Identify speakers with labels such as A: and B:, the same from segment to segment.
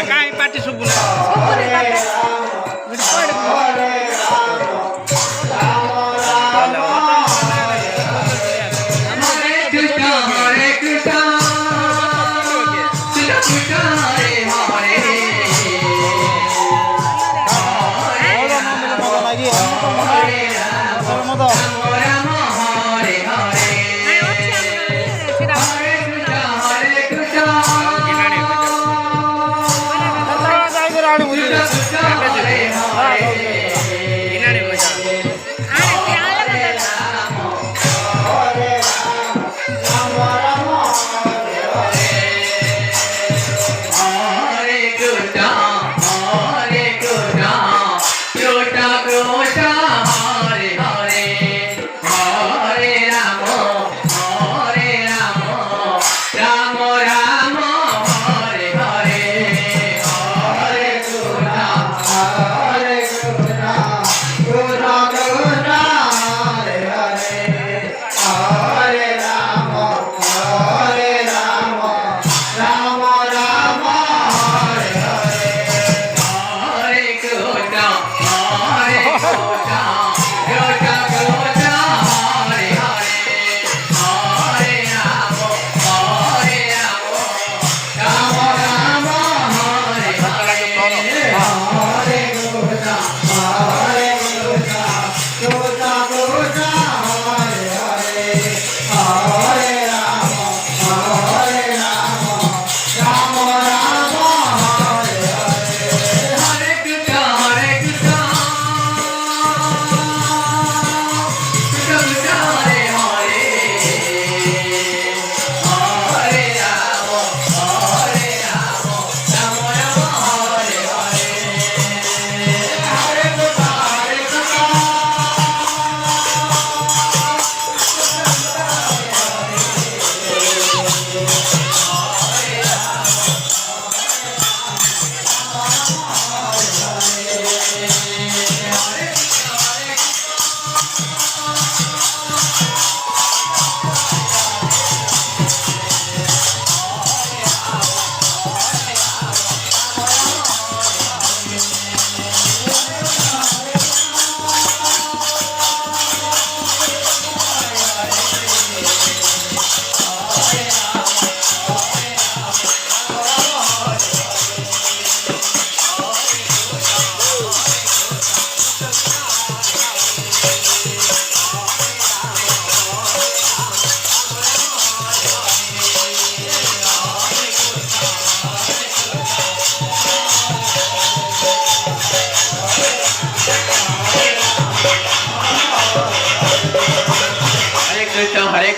A: କାହିଁ ପାଟି ଶୁଭୁନି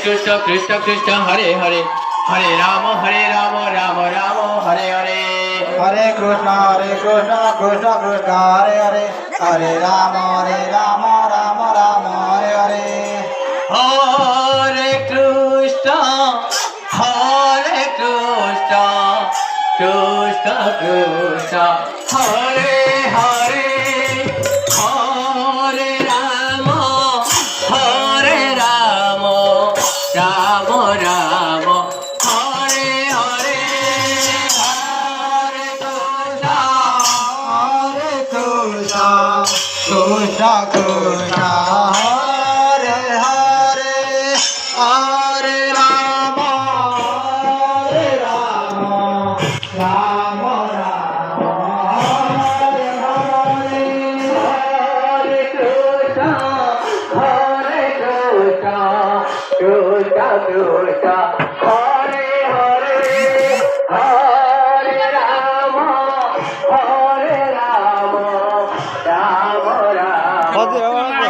B: Krishna Krishna Krishna Hare Hare Hare Rama Rama Rama Hare Hare
C: Hare Krishna Krishna Krishna Hare Hare Hare Rama Rama Rama Hare Hare
B: Hare Krishna Krishna Krishna Hare Hare Hare Rama Rama Rama Hare Hare
C: Hare Krishna Krishna Krishna Hare Hare Hare Rama Rama Rama Hare Hare
B: Hare Krishna Krishna Krishna Hare Hare Hare Rama Rama Rama